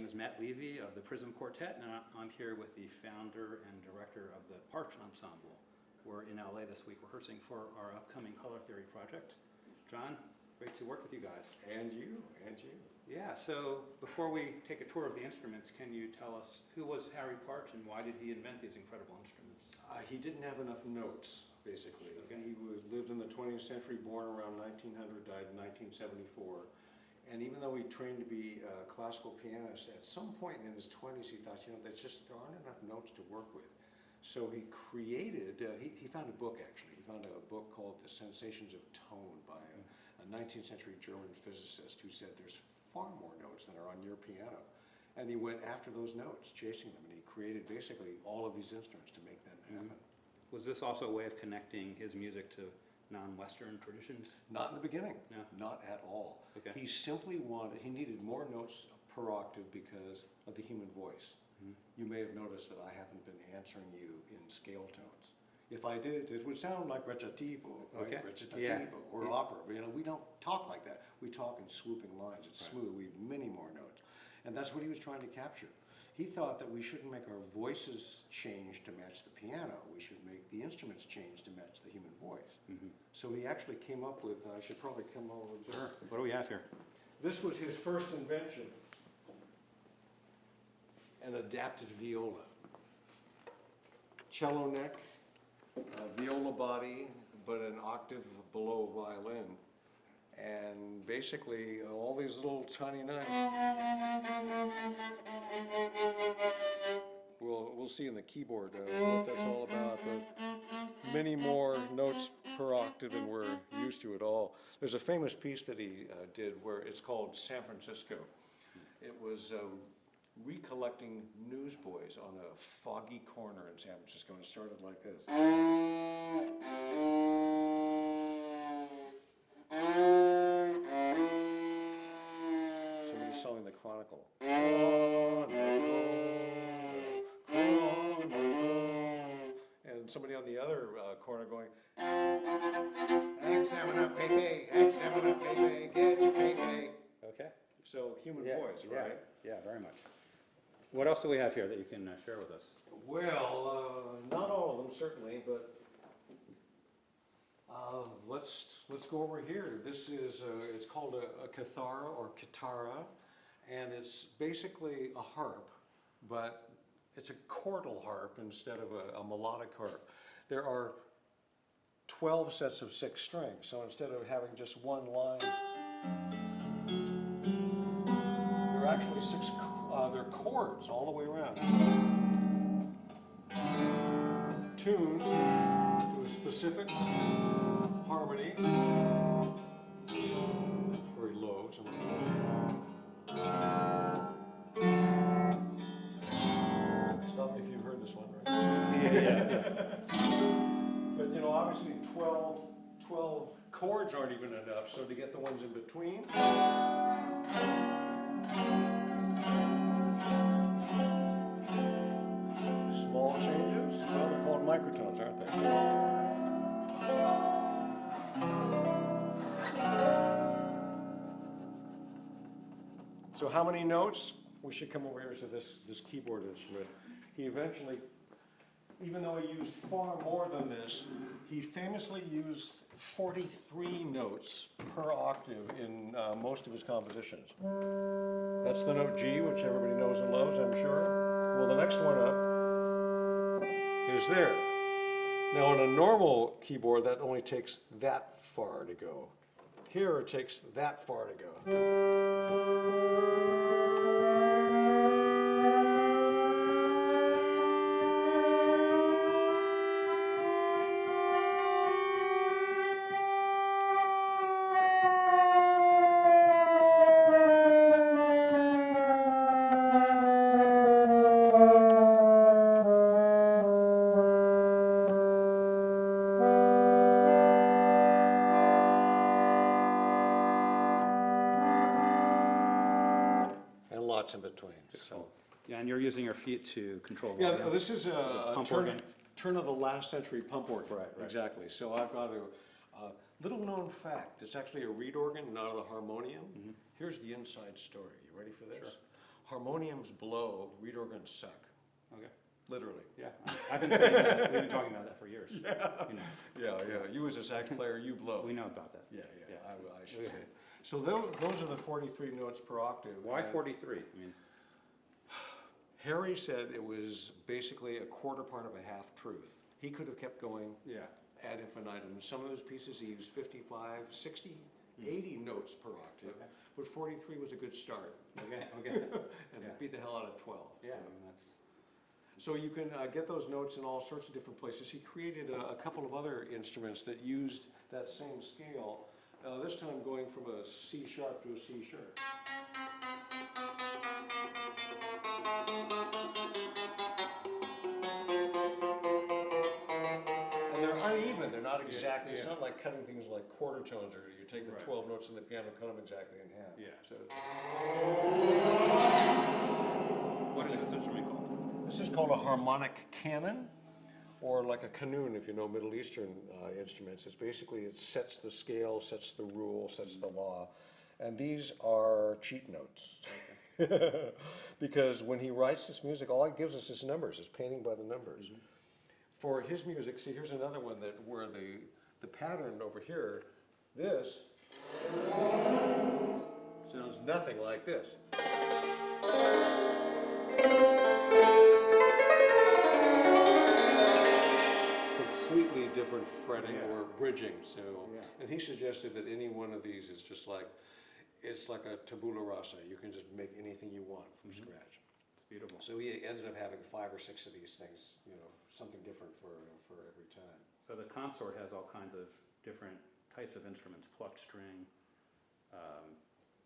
is Matt Levy of the PRISM Quartet, and I'm here with the founder and director of the Partch Ensemble. We're in LA this week rehearsing for our upcoming color theory project. John, great to work with you guys. And you, and you. Yeah, so before we take a tour of the instruments, can you tell us who was Harry Partch and why did he invent these incredible instruments? He didn't have enough notes, basically. Okay. He lived in the 20th century, born around 1900, died in 1974. And even though he trained to be a classical pianist, at some point in his 20s he thought, there aren't enough notes to work with. So he created, he found a book actually. He found a book called The Sensations of Tone by a 19th century German physicist who said there's far more notes than are on your piano. And he went after those notes, chasing them, and he created basically all of these instruments to make them happen. Was this also a way of connecting his music to non-Western traditions? Not in the beginning, No. Not at all. Okay. He simply he needed more notes per octave because of the human voice. You may have noticed that I haven't been answering you in scale tones. If I did, it would sound like recitativo, right? Okay. Recitativo, Yeah. or opera. But, we don't talk like that. We talk in swooping lines. It's smooth. We have many more notes. And that's what he was trying to capture. He thought that we shouldn't make our voices change to match the piano. We should make the instruments change to match the human voice. So he actually came up with, I should probably come over with this. Sure. What do we have here? This was his first invention, an adapted viola. Cello neck, viola body, but an octave below violin. And basically, all these little tiny notes. We'll see in the keyboard what that's all about, but many more notes per octave than we're used to at all. There's a famous piece that he did where it's called San Francisco. It was recollecting newsboys on a foggy corner in San Francisco, and it started like this. Somebody's selling the Chronicle. And somebody on the other corner going, Examina Pepe, Examina Pepe, get your Pepe. Okay. So human voice, right? Yeah, very much. What else do we have here that you can share with us? Well, not all of them certainly, but let's go over here. This is it's called a Cathar or Cathara, and it's basically a harp, but it's a chordal harp instead of a melodic harp. There are 12 sets of 6 strings, so instead of having just one line, there are actually 6 they're chords all the way around. Tuned to a specific harmony, very low. Stop me if you've heard this one, right? Yeah. But obviously 12 chords aren't even enough, so to get the ones in between. Small changes, well, they're called microtones, aren't they? So how many notes? We should come over here to this keyboard instrument. He eventually, even though he used far more than this, he famously used 43 notes per octave in most of his compositions. That's the note G, which everybody knows and loves, I'm sure. Well, the next one up is there. Now, on a normal keyboard, that only takes that far to go. Here, it takes that far to go. Lots in between. So. Yeah, and you're using your feet to control Yeah, volume. this is a pump turn, organ. turn of the last century pump organ. Right. Exactly. So I've got a little known fact. It's actually a reed organ, not a harmonium. Here's the inside story. You ready for this? Sure. Harmoniums blow, reed organs suck, Okay. literally. Yeah. I've been saying that. We've been talking about that for years. Yeah. You know, Yeah. You as a sax player, you blow. we know about that. Yeah, Yeah. I should Yeah. say. So those are the 43 notes per octave. Why And 43? I mean, Harry said it was basically a quarter part of a half truth. He could have kept going yeah. ad infinitum. Some of those pieces he used 55, 60, 80 notes per octave, Okay. but 43 was a good start. Okay. And Yeah. it beat the hell out of 12. Yeah. I mean, that's. So you can get those notes in all sorts of different places. He created a couple of other instruments that used that same scale, this time going from a C sharp to a C sharp. And they're uneven, they're not exactly, it's not like cutting things like quarter tones, or you take the Right. 12 notes in the piano, cut them exactly in half. Yeah. So What is this instrument called? this is called a harmonic cannon, or like a qanun if you know Middle Eastern instruments. It's basically, it sets the scale, sets the rule, sets the law. And these are cheat notes. Because when he writes this music, all he gives us is numbers, is painting by the numbers. For his music, see, here's another one that where the pattern over here, this sounds nothing like this. Completely different fretting or bridging. So, and he suggested that any one of these is just like, it's like a tabula rasa. You can just make anything you want from scratch. It's beautiful. So he ended up having 5 or 6 of these things, you know, something different for every time. So the consort has all kinds of different types of instruments: plucked string,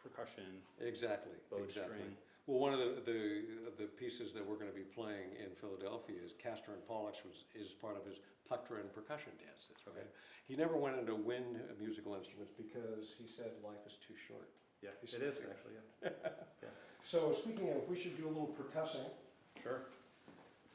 percussion, Exactly, bowed exactly. string. Well, one of the pieces that we're going to be playing in Philadelphia is Cathar and Pollux is part of his plectrum and percussion dances. Okay, he never went into wind musical instruments because he said life is too short. Yeah, it is actually. Yeah. So speaking of, we should do a little percussing. Sure.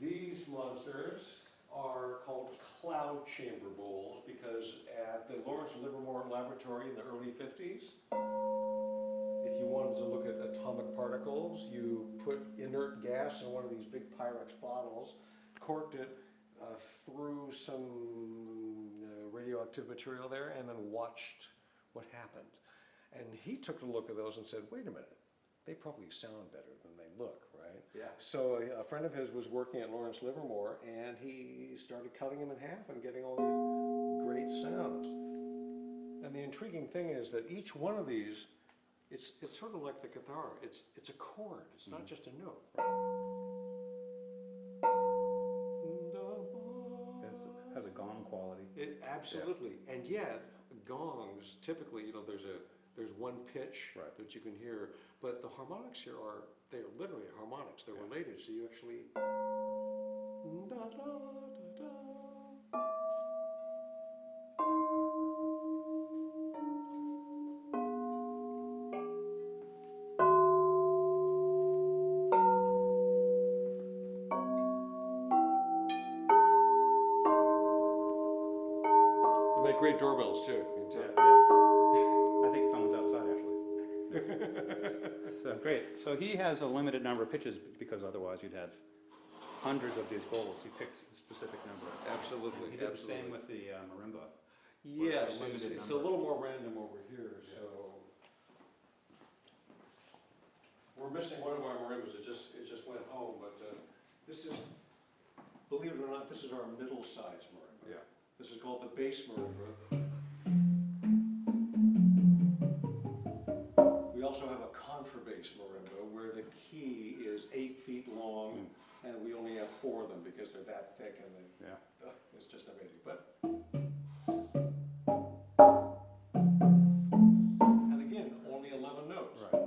These monsters are called cloud chamber bowls because at the Lawrence Livermore Laboratory in the early 50s, if you wanted to look at atomic particles, you put inert gas in one of these big Pyrex bottles, corked it, threw some radioactive material there, and then watched what happened. And he took a look at those and said, wait a minute, they probably sound better than they look, right? Yeah. So a friend of his was working at Lawrence Livermore, and he started cutting them in half and getting all these great sounds. And the intriguing thing is that each one of these, it's sort of like the Cathar. It's a chord. It's not just a note. It has a gong quality. It absolutely. And yet gongs typically, you know, there's one pitch that you can hear, but the harmonics here they're literally harmonics. They're related, so you actually they make great doorbells too. You can tell. I think someone's outside actually. So great. So he has a limited number of pitches because otherwise you'd have hundreds of these bowls. He picks a specific number. Absolutely. He did the same with the marimba. Yes, a limited it's a number. little more random over here. So we're missing one of our marimbas. It just went home, but this is, believe it or not, this is our middle size marimba. Yeah. This is called the bass marimba. We also have a contrabass marimba where the key is 8 feet long, and we only have 4 of them because they're that thick, and it's just amazing. But and again, only 11 notes. Right.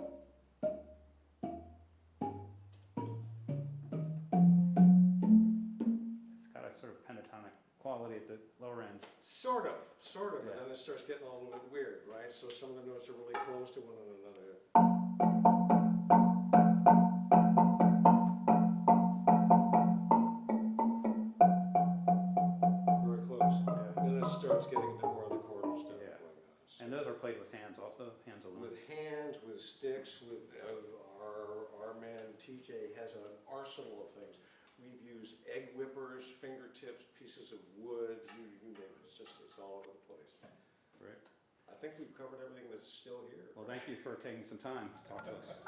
It's got a sort of pentatonic quality at the lower end. Sort of, but Yeah. then it starts getting a little bit weird, right? So some of the notes are really close to one another. Very close. Then it starts getting into more of the chordal stuff Yeah. going on. So And those are played with hands also, hands alone. with hands, with sticks, with our man TJ has an arsenal of things. We've used egg whippers, fingertips, pieces of wood, you name it. It's all over the place. Great. I think we've covered everything that's still here. Well, thank you for taking some time to talk to us.